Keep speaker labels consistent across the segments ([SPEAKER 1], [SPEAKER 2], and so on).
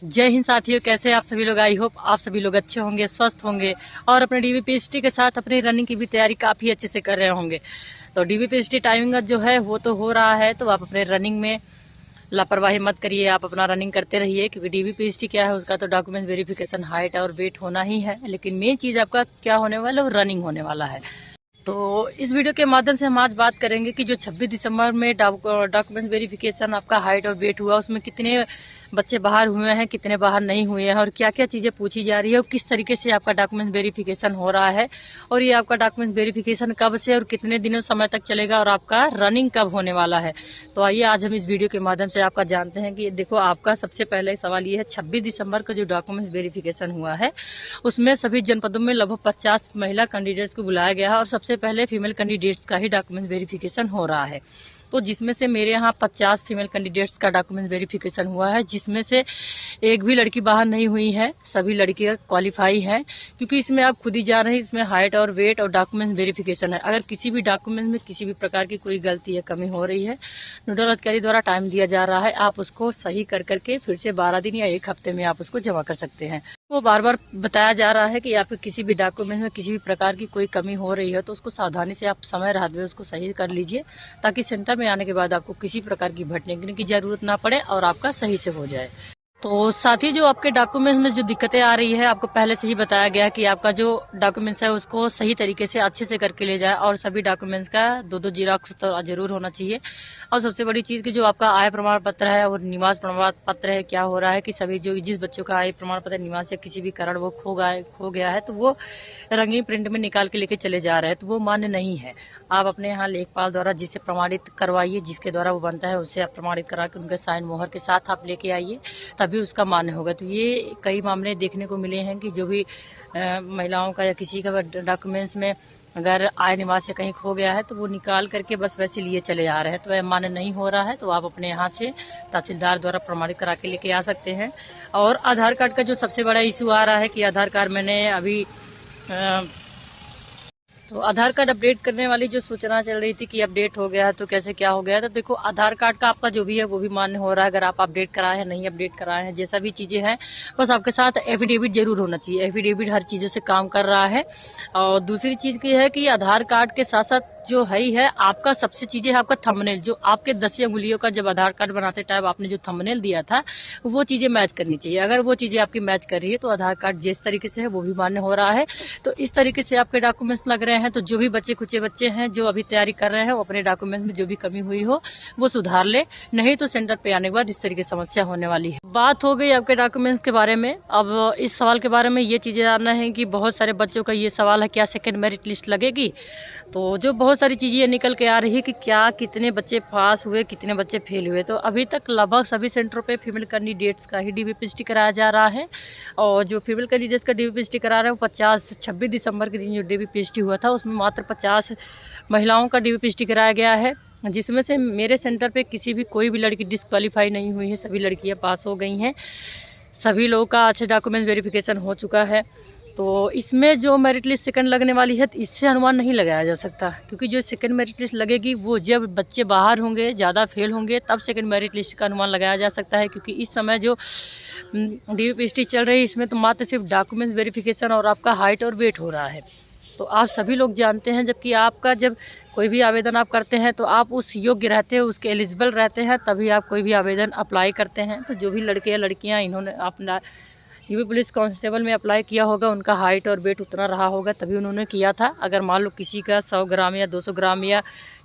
[SPEAKER 1] जय हिंद साथियों, कैसे आप सभी लोग। आई होप आप सभी लोग अच्छे होंगे, स्वस्थ होंगे और अपने डीवीपीएसटी के साथ अपनी रनिंग की भी तैयारी काफ़ी अच्छे से कर रहे होंगे। तो डीवीपीएसटी टाइमिंग जो है वो तो हो रहा है, तो आप अपने रनिंग में लापरवाही मत करिए, आप अपना रनिंग करते रहिए। क्योंकि डीवीपीएसटी क्या है, उसका तो डॉक्यूमेंट वेरिफिकेशन हाइट और वेट होना ही है, लेकिन मेन चीज़ आपका क्या होने वाला है, वो रनिंग होने वाला है। तो इस वीडियो के माध्यम से हम आज बात करेंगे कि जो 26 दिसंबर में डॉक्यूमेंट वेरिफिकेशन आपका हाइट और वेट हुआ, उसमें कितने बच्चे बाहर हुए हैं, कितने बाहर नहीं हुए हैं और क्या क्या चीज़ें पूछी जा रही है और किस तरीके से आपका डॉक्यूमेंट वेरिफिकेशन हो रहा है और ये आपका डॉक्यूमेंट वेरिफिकेशन कब से और कितने दिनों समय तक चलेगा और आपका रनिंग कब होने वाला है। तो आइए आज हम इस वीडियो के माध्यम से आपका जानते हैं कि देखो, आपका सबसे पहले सवाल ये है, 26 दिसंबर का जो डॉक्यूमेंट वेरिफिकेशन हुआ है उसमें सभी जनपदों में लगभग 50 महिला कैंडिडेट्स को बुलाया गया है और सबसे पहले फीमेल कैंडिडेट्स का ही डॉक्यूमेंट वेरिफिकेशन हो रहा है। तो जिसमें से मेरे यहाँ 50 फीमेल कैंडिडेट्स का डॉक्यूमेंट वेरिफिकेशन हुआ है, जिसमें से एक भी लड़की बाहर नहीं हुई है, सभी लड़कियाँ क्वालिफाई हैं। क्योंकि इसमें आप खुद ही जान रहे हैं, इसमें हाइट और वेट और डॉक्यूमेंट वेरिफिकेशन है। अगर किसी भी डॉक्यूमेंट में किसी भी प्रकार की कोई गलती या कमी हो रही है, नोडल अधिकारी द्वारा टाइम दिया जा रहा है, आप उसको सही कर करके फिर से 12 दिन या 1 हफ्ते में आप उसको जमा कर सकते हैं। वो बार बार बताया जा रहा है कि आपके किसी भी डॉक्यूमेंट में किसी भी प्रकार की कोई कमी हो रही है तो उसको सावधानी से आप समय रहते हुए उसको सही कर लीजिए, ताकि सेंटर में आने के बाद आपको किसी प्रकार की भटकने की जरूरत ना पड़े और आपका सही से हो जाए। तो साथ ही जो आपके डॉक्यूमेंट्स में जो दिक्कतें आ रही है, आपको पहले से ही बताया गया कि आपका जो डॉक्यूमेंट्स है उसको सही तरीके से अच्छे से करके ले जाए और सभी डॉक्यूमेंट्स का 2-2 जीरोक्स तो जरूर होना चाहिए। और सबसे बड़ी चीज़ कि जो आपका आय प्रमाण पत्र है और निवास प्रमाण पत्र है, क्या हो रहा है कि सभी जो जिस बच्चों का आय प्रमाण पत्र, निवास या किसी भी कारण वो खो गया है तो वो रंगीन प्रिंट में निकाल के लेके चले जा रहे हैं, तो वो मान्य नहीं है। आप अपने यहाँ लेखपाल द्वारा जिसे प्रमाणित करवाइए, जिसके द्वारा वो बनता है उससे आप प्रमाणित करा के उनके साइन मोहर के साथ आप लेके आइए, तभी उसका मान्य होगा। तो ये कई मामले देखने को मिले हैं कि जो भी महिलाओं का या किसी का डॉक्यूमेंट्स में अगर आय निवास या कहीं खो गया है तो वो निकाल करके बस वैसे लिए चले आ रहे हैं, तो वह मान्य नहीं हो रहा है। तो आप अपने यहाँ से तहसीलदार द्वारा प्रमाणित करा के लेके आ सकते हैं। और आधार कार्ड का जो सबसे बड़ा इशू आ रहा है कि आधार कार्ड मैंने अभी तो आधार कार्ड अपडेट करने वाली जो सूचना चल रही थी कि अपडेट हो गया है, तो कैसे क्या हो गया है। तो देखो, आधार कार्ड का आपका जो भी है वो भी मान्य हो रहा है, अगर आप अपडेट कराए हैं, नहीं अपडेट कराए हैं, जैसा भी चीज़ें हैं, बस आपके साथ एफिडेविट जरूर होना चाहिए। एफिडेविट हर चीज़ों से काम कर रहा है। और दूसरी चीज़ की है कि आधार कार्ड के साथ साथ जो है ही है आपका सबसे चीज़ें है आपका थंबनेल, जो आपके 10 अंगुलियों का जब आधार कार्ड बनाते टाइम आपने जो थंबनेल दिया था वो चीज़ें मैच करनी चाहिए। अगर वो चीज़ें आपकी मैच कर रही है तो आधार कार्ड जिस तरीके से है वो भी मान्य हो रहा है। तो इस तरीके से आपके डॉक्यूमेंट्स लग रहे हैं। तो जो भी बच्चे कुछ बच्चे हैं जो अभी तैयारी कर रहे हैं, वो अपने डॉक्यूमेंट्स में जो भी कमी हुई हो वो सुधार ले, नहीं तो सेंटर पे आने के बाद इस तरीके की समस्या होने वाली है। बात हो गई आपके डॉक्यूमेंट्स के बारे में। अब इस सवाल के बारे में ये चीज़ें जानना है कि बहुत सारे बच्चों का ये सवाल है, क्या सेकेंड मेरिट लिस्ट लगेगी। तो जो बहुत सारी चीज़ें निकल के आ रही है कि क्या कितने बच्चे पास हुए, कितने बच्चे फेल हुए। तो अभी तक लगभग सभी सेंटरों पे फीमेल कैंडिडेट्स का ही डीवीपीएसटी कराया जा रहा है। और जो फीमेल कैंडिडेट्स का डीवीपीएसटी करा रहे हैं वो 26 दिसंबर के दिन जो डीवीपीएसटी हुआ था उसमें मात्र 50 महिलाओं का डीवीपीएसटी कराया गया है, जिसमें से मेरे सेंटर पे किसी भी कोई भी लड़की डिस्क्वालीफाई नहीं हुई है, सभी लड़कियाँ पास हो गई हैं। सभी लोगों का अच्छे डॉक्यूमेंट्स वेरिफिकेशन हो चुका है। तो इसमें जो मेरिट लिस्ट सेकंड लगने वाली है, तो इससे अनुमान नहीं लगाया जा सकता, क्योंकि जो सेकंड मेरिट लिस्ट लगेगी वो जब बच्चे बाहर होंगे, ज़्यादा फेल होंगे, तब सेकंड मेरिट लिस्ट का अनुमान लगाया जा सकता है। क्योंकि इस समय जो डीवीपीएसटी चल रही है इसमें तो मात्र सिर्फ डॉक्यूमेंट्स वेरिफिकेशन और आपका हाइट और वेट हो रहा है। तो आप सभी लोग जानते हैं, जबकि आपका जब कोई भी आवेदन आप करते हैं तो आप उस योग्य रहते हैं, उसके एलिजिबल रहते हैं, तभी आप कोई भी आवेदन अप्लाई करते हैं। तो जो भी लड़के या लड़कियाँ इन्होंने अपना यूपी पुलिस कांस्टेबल में अप्लाई किया होगा, उनका हाइट और वेट उतना रहा होगा तभी उन्होंने किया था। अगर मान लो किसी का 100 ग्राम या 200 ग्राम या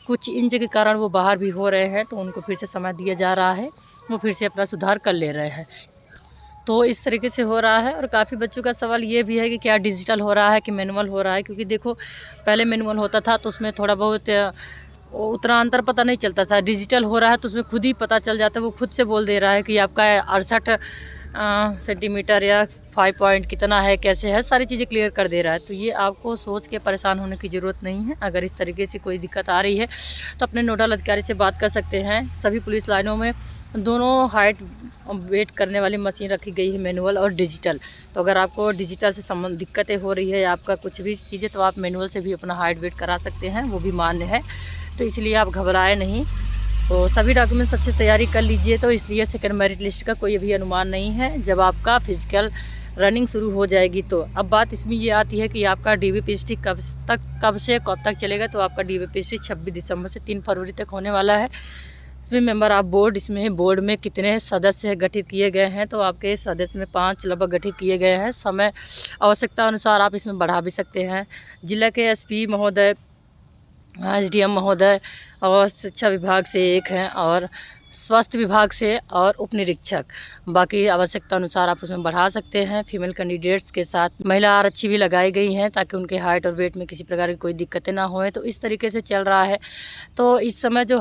[SPEAKER 1] कुछ इंच के कारण वो बाहर भी हो रहे हैं, तो उनको फिर से समय दिया जा रहा है, वो फिर से अपना सुधार कर ले रहे हैं। तो इस तरीके से हो रहा है। और काफ़ी बच्चों का सवाल ये भी है कि क्या डिजिटल हो रहा है कि मैनुअल हो रहा है। क्योंकि देखो, पहले मैनुअल होता था तो उसमें थोड़ा बहुत उतना अंतर पता नहीं चलता था। डिजिटल हो रहा है तो उसमें खुद ही पता चल जाता है, वो खुद से बोल दे रहा है कि आपका 68 सेंटीमीटर या 5 पॉइंट कितना है, कैसे है, सारी चीज़ें क्लियर कर दे रहा है। तो ये आपको सोच के परेशान होने की ज़रूरत नहीं है। अगर इस तरीके से कोई दिक्कत आ रही है तो अपने नोडल अधिकारी से बात कर सकते हैं। सभी पुलिस लाइनों में दोनों हाइट वेट करने वाली मशीन रखी गई है, मैनुअल और डिजिटल। तो अगर आपको डिजिटल से संबंध दिक्कतें हो रही है या आपका कुछ भी चीज़ें, तो आप मैनुअल से भी अपना हाइट वेट करा सकते हैं, वो भी मान्य है। तो इसलिए आप घबराए नहीं। तो सभी डॉक्यूमेंट्स अच्छे से तैयारी कर लीजिए। तो इसलिए सेकंड मेरिट लिस्ट का कोई अभी अनुमान नहीं है, जब आपका फिजिकल रनिंग शुरू हो जाएगी। तो अब बात इसमें ये आती है कि आपका DVPST कब से कब तक चलेगा। तो आपका DVPST 26 दिसंबर से 3 फरवरी तक होने वाला है। इसमें मेंबर ऑफ बोर्ड, इसमें बोर्ड में कितने सदस्य गठित किए गए हैं, तो आपके सदस्य में 5 लगभग गठित किए गए हैं। समय आवश्यकता अनुसार आप इसमें बढ़ा भी सकते हैं। जिला के SP महोदय, SDM महोदय और शिक्षा विभाग से 1 हैं और स्वास्थ्य विभाग से और उप निरीक्षक। बाकी आवश्यकता अनुसार आप उसमें बढ़ा सकते हैं। फीमेल कैंडिडेट्स के साथ महिला आरक्षी भी लगाई गई हैं ताकि उनके हाइट और वेट में किसी प्रकार की कोई दिक्कतें ना होएं। तो इस तरीके से चल रहा है। तो इस समय जो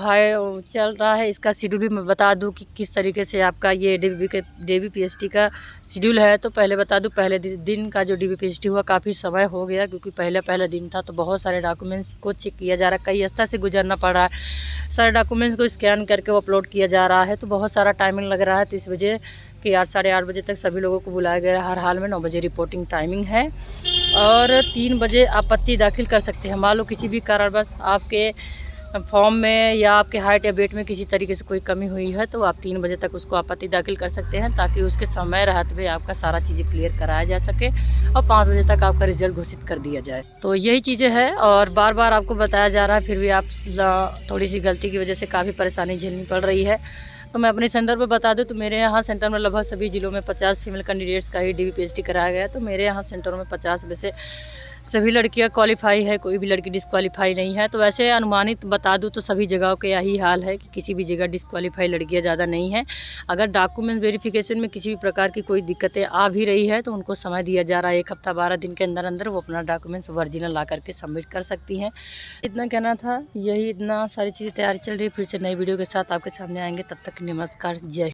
[SPEAKER 1] चल रहा है इसका शेड्यूल भी मैं बता दूं कि किस तरीके से आपका ये DVPST का शेड्यूल है। तो पहले बता दूं, पहले दिन का जो DVPST हुआ काफ़ी समय हो गया, क्योंकि पहला दिन था। तो बहुत सारे डॉक्यूमेंट्स को चेक किया जा रहा है, कई स्तर से गुजरना पड़ रहा है, सारे डॉक्यूमेंट्स को स्कैन करके वो अपलोड किया जा रहा है। तो बहुत सारा टाइमिंग लग रहा है। तो इस वजह कि 8 साढ़े 8 बजे तक सभी लोगों को बुलाया गया है। हर हाल में 9 बजे रिपोर्टिंग टाइमिंग है और 3 बजे आपत्ति दाखिल कर सकते हैं। मान लो किसी भी कारणवश आपके फॉर्म में या आपके हाइट या वेट में किसी तरीके से कोई कमी हुई है, तो आप 3 बजे तक उसको आपत्ति दाखिल कर सकते हैं, ताकि उसके समय रहते हुए आपका सारा चीज़ें क्लियर कराया जा सके और 5 बजे तक आपका रिजल्ट घोषित कर दिया जाए। तो यही चीज़ें हैं और बार बार आपको बताया जा रहा है, फिर भी आप थोड़ी सी गलती की वजह से काफ़ी परेशानी झेलनी पड़ रही है। तो मैं अपने सेंटर पर बता दूं, तो मेरे यहाँ सेंटर में लगभग सभी ज़िलों में 50 फीमेल कैंडिडेट्स का ही DVPST कराया गया है। तो मेरे यहाँ सेंटरों में 50 में से सभी लड़कियां क्वालिफाई है, कोई भी लड़की डिस्क्वालीफाई नहीं है। तो वैसे अनुमानित बता दूं तो सभी जगहों का यही हाल है कि किसी भी जगह डिस्क्वालीफाई लड़कियां ज़्यादा नहीं है। अगर डॉक्यूमेंट वेरिफिकेशन में किसी भी प्रकार की कोई दिक्कतें आ भी रही है, तो उनको समय दिया जा रहा है 1 हफ्ता 12 दिन के अंदर अंदर वो अपना डॉक्यूमेंट्स ओरिजिनल ला करके सबमिट कर सकती हैं। इतना कहना था, यही इतना सारी चीज़ें तैयारी चल रही है। फिर से नई वीडियो के साथ आपके सामने आएंगे, तब तक नमस्कार, जय।